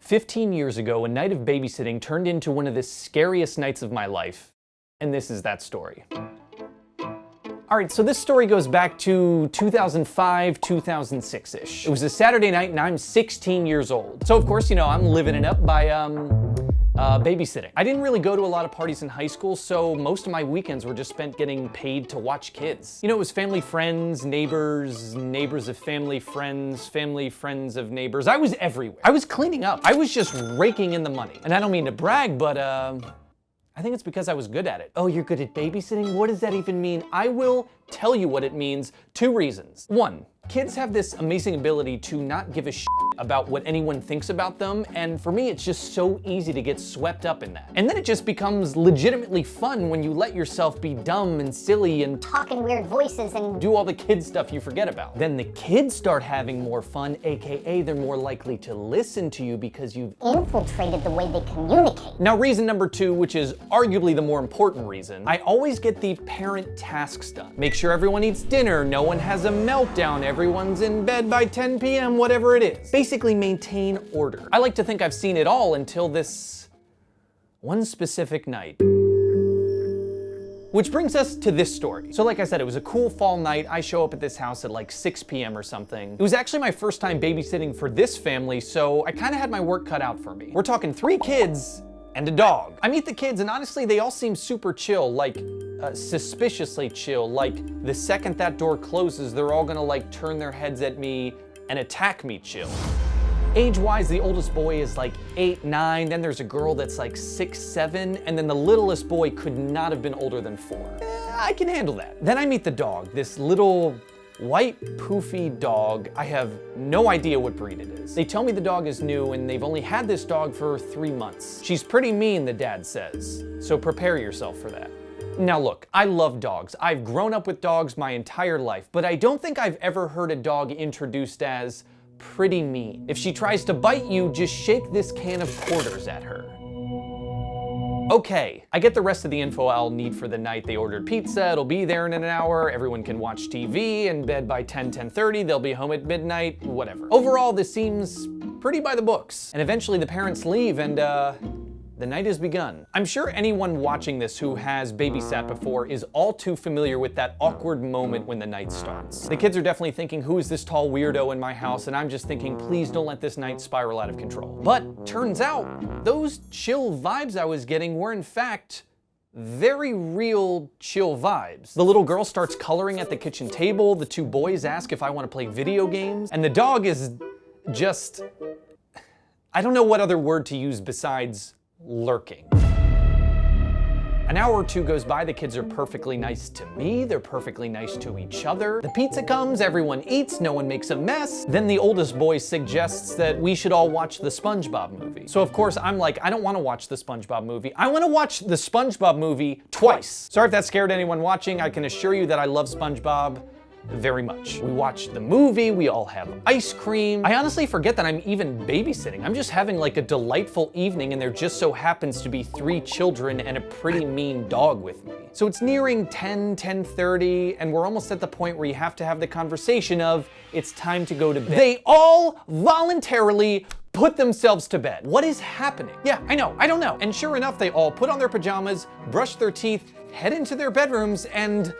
15 years ago, a night of babysitting turned into one of the scariest nights of my life. And this is that story. All right, so this story goes back to 2005, 2006-ish. It was a Saturday night and I'm 16 years old. So of course, you know, I'm living it up by babysitting. I didn't really go to a lot of parties in high school, so most of my weekends were just spent getting paid to watch kids. You know, it was family, friends, neighbors, neighbors of family, friends of neighbors. I was everywhere. I was cleaning up. I was just raking in the money. And I don't mean to brag, but I think it's because I was good at it. Oh, you're good at babysitting? What does that even mean? I will tell you what it means. 2 reasons. 1, kids have this amazing ability to not give a shit about what anyone thinks about them, and for me, it's just so easy to get swept up in that. And then it just becomes legitimately fun when you let yourself be dumb and silly and talk in weird voices and do all the kid stuff you forget about. Then the kids start having more fun, aka they're more likely to listen to you because you've infiltrated the way they communicate. Now, reason number 2, which is arguably the more important reason, I always get the parent tasks done. Make sure everyone eats dinner, no one has a meltdown, everyone's in bed by 10 p.m., whatever it is. Basically maintain order. I like to think I've seen it all until this one specific night. Which brings us to this story. So like I said, it was a cool fall night. I show up at this house at like 6 p.m. or something. It was actually my first time babysitting for this family, so I kind of had my work cut out for me. We're talking 3 kids and a dog. I meet the kids and honestly, they all seem super chill, like suspiciously chill. Like the second that door closes, they're all gonna like turn their heads at me and attack me chill. Age-wise, the oldest boy is like 8, 9, then there's a girl that's like 6, 7, and then the littlest boy could not have been older than 4. I can handle that. Then I meet the dog, this little white poofy dog. I have no idea what breed it is. They tell me the dog is new and they've only had this dog for 3 months. She's pretty mean, the dad says, so prepare yourself for that. Now look, I love dogs. I've grown up with dogs my entire life, but I don't think I've ever heard a dog introduced as pretty mean. If she tries to bite you, just shake this can of quarters at her. Okay, I get the rest of the info I'll need for the night. They ordered pizza, it'll be there in an hour, everyone can watch TV, in bed by 10, 10:30, they'll be home at midnight, whatever. Overall, this seems pretty by the books. And eventually the parents leave and the night has begun. I'm sure anyone watching this who has babysat before is all too familiar with that awkward moment when the night starts. The kids are definitely thinking, who is this tall weirdo in my house? And I'm just thinking, please don't let this night spiral out of control. But turns out, those chill vibes I was getting were in fact very real chill vibes. The little girl starts coloring at the kitchen table, the 2 boys ask if I want to play video games, and the dog is just, I don't know what other word to use besides lurking. An hour or 2 goes by, the kids are perfectly nice to me, they're perfectly nice to each other. The pizza comes, everyone eats, no one makes a mess. Then the oldest boy suggests that we should all watch the SpongeBob movie. So of course I'm like, I don't want to watch the SpongeBob movie. I want to watch the SpongeBob movie twice. Sorry if that scared anyone watching, I can assure you that I love SpongeBob very much. We watch the movie, we all have ice cream. I honestly forget that I'm even babysitting. I'm just having like a delightful evening and there just so happens to be 3 children and a pretty mean dog with me. So it's nearing 10, 10:30 and we're almost at the point where you have to have the conversation of, it's time to go to bed. They all voluntarily put themselves to bed. What is happening? Yeah, I know, I don't know. And sure enough, they all put on their pajamas, brush their teeth, head into their bedrooms and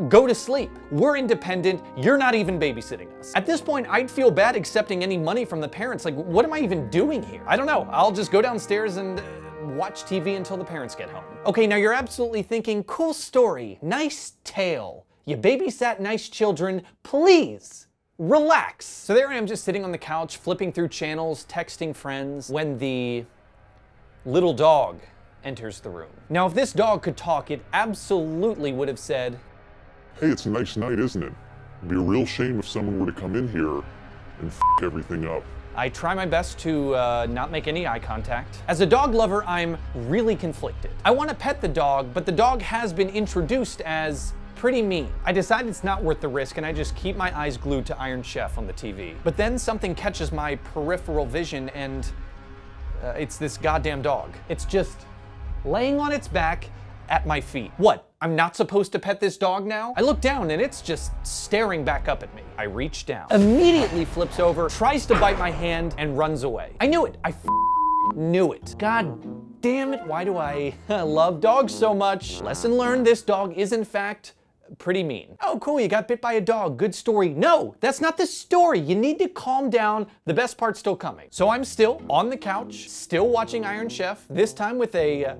go to sleep. We're independent, you're not even babysitting us. At this point, I'd feel bad accepting any money from the parents. Like, what am I even doing here? I don't know, I'll just go downstairs and watch TV until the parents get home. Okay, now you're absolutely thinking, cool story, nice tale. You babysat nice children, please. Relax. So there I am just sitting on the couch, flipping through channels, texting friends, when the little dog enters the room. Now, if this dog could talk, it absolutely would have said, hey, it's a nice night, isn't it? It'd be a real shame if someone were to come in here and f everything up. I try my best to not make any eye contact. As a dog lover, I'm really conflicted. I want to pet the dog, but the dog has been introduced as pretty mean. I decide it's not worth the risk and I just keep my eyes glued to Iron Chef on the TV. But then something catches my peripheral vision and it's this goddamn dog. It's just laying on its back at my feet. What? I'm not supposed to pet this dog now? I look down and it's just staring back up at me. I reach down, immediately flips over, tries to bite my hand, and runs away. I knew it. I knew it. God damn it, why do I love dogs so much? Lesson learned, this dog is in fact pretty mean. Oh, cool, you got bit by a dog, good story. No, that's not the story. You need to calm down. The best part's still coming. So I'm still on the couch, still watching Iron Chef, this time with a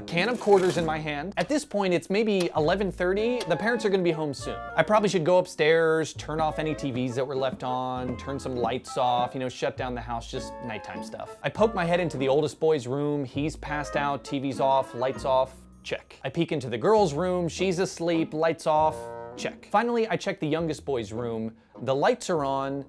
can of quarters in my hand. At this point, it's maybe 11:30. The parents are gonna be home soon. I probably should go upstairs, turn off any TVs that were left on, turn some lights off, you know, shut down the house, just nighttime stuff. I poke my head into the oldest boy's room. He's passed out, TV's off, lights off. Check. I peek into the girl's room, she's asleep, lights off, check. Finally, I check the youngest boy's room, the lights are on,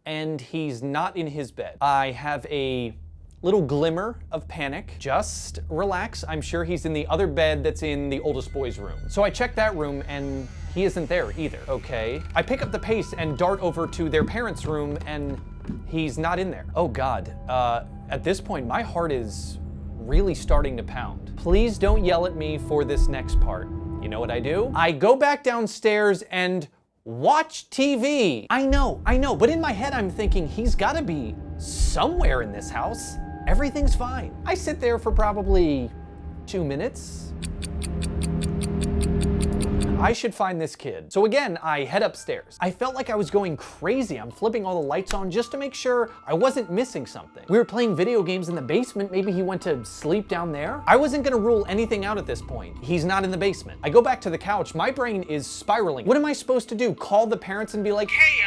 and he's not in his bed. I have a little glimmer of panic. Just relax, I'm sure he's in the other bed that's in the oldest boy's room. So I check that room and he isn't there either. Okay. I pick up the pace and dart over to their parents' room and he's not in there. Oh God, at this point, my heart is really starting to pound. Please don't yell at me for this next part. You know what I do? I go back downstairs and watch TV. I know, but in my head I'm thinking he's gotta be somewhere in this house. Everything's fine. I sit there for probably 2 minutes. I should find this kid. So again, I head upstairs. I felt like I was going crazy. I'm flipping all the lights on just to make sure I wasn't missing something. We were playing video games in the basement. Maybe he went to sleep down there. I wasn't gonna rule anything out at this point. He's not in the basement. I go back to the couch. My brain is spiraling. What am I supposed to do? Call the parents and be like, hey,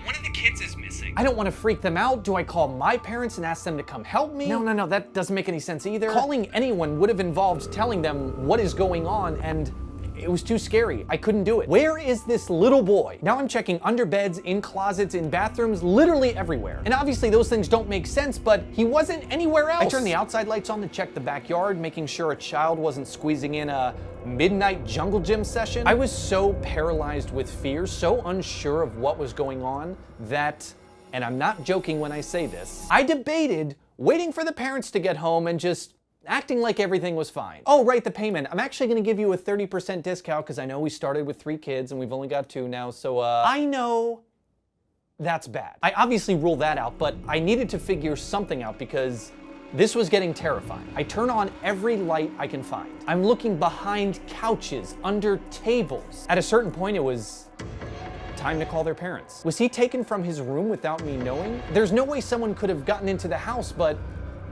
one of the kids is missing. I don't want to freak them out. Do I call my parents and ask them to come help me? No, that doesn't make any sense either. Calling anyone would have involved telling them what is going on, and it was too scary. I couldn't do it. Where is this little boy? Now I'm checking under beds, in closets, in bathrooms, literally everywhere. And obviously those things don't make sense, but he wasn't anywhere else. I turned the outside lights on to check the backyard, making sure a child wasn't squeezing in a midnight jungle gym session. I was so paralyzed with fear, so unsure of what was going on that, and I'm not joking when I say this, I debated waiting for the parents to get home and just acting like everything was fine. Oh, right, the payment. I'm actually gonna give you a 30% discount because I know we started with 3 kids and we've only got 2 now, so I know that's bad. I obviously ruled that out, but I needed to figure something out because this was getting terrifying. I turn on every light I can find. I'm looking behind couches, under tables. At a certain point, it was time to call their parents. Was he taken from his room without me knowing? There's no way someone could have gotten into the house, but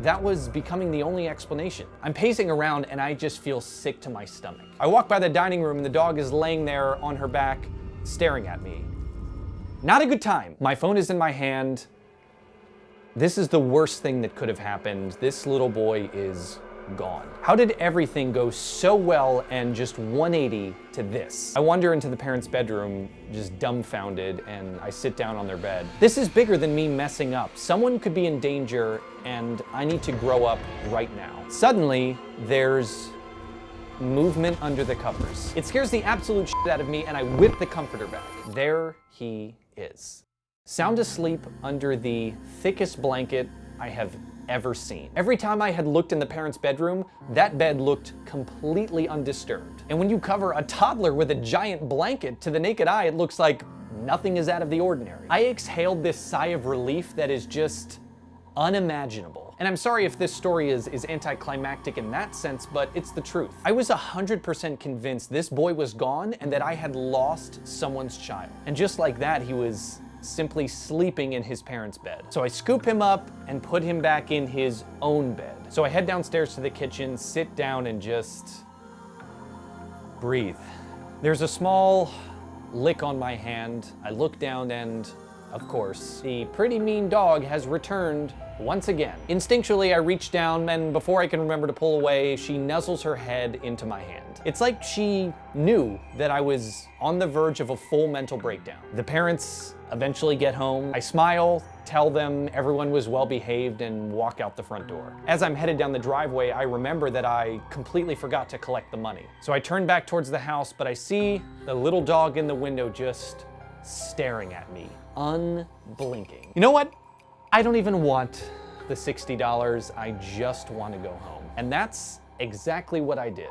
that was becoming the only explanation. I'm pacing around and I just feel sick to my stomach. I walk by the dining room and the dog is laying there on her back, staring at me. Not a good time. My phone is in my hand. This is the worst thing that could have happened. This little boy is gone. How did everything go so well and just 180 to this? I wander into the parents' bedroom, just dumbfounded, and I sit down on their bed. This is bigger than me messing up. Someone could be in danger, and I need to grow up right now. Suddenly, there's movement under the covers. It scares the absolute shit out of me, and I whip the comforter back. There he is. Sound asleep under the thickest blanket I have ever seen. Every time I had looked in the parents' bedroom, that bed looked completely undisturbed. And when you cover a toddler with a giant blanket, to the naked eye, it looks like nothing is out of the ordinary. I exhaled this sigh of relief that is just unimaginable. And I'm sorry if this story is anticlimactic in that sense, but it's the truth. I was 100% convinced this boy was gone and that I had lost someone's child. And just like that, he was simply sleeping in his parents' bed. So I scoop him up and put him back in his own bed. So I head downstairs to the kitchen, sit down, and just breathe. There's a small lick on my hand. I look down and, of course, the pretty mean dog has returned once again. Instinctually, I reach down, and before I can remember to pull away, she nuzzles her head into my hand. It's like she knew that I was on the verge of a full mental breakdown. The parents eventually get home. I smile, tell them everyone was well behaved, and walk out the front door. As I'm headed down the driveway, I remember that I completely forgot to collect the money. So I turn back towards the house, but I see the little dog in the window just staring at me, unblinking. You know what? I don't even want the $60. I just want to go home. And that's exactly what I did.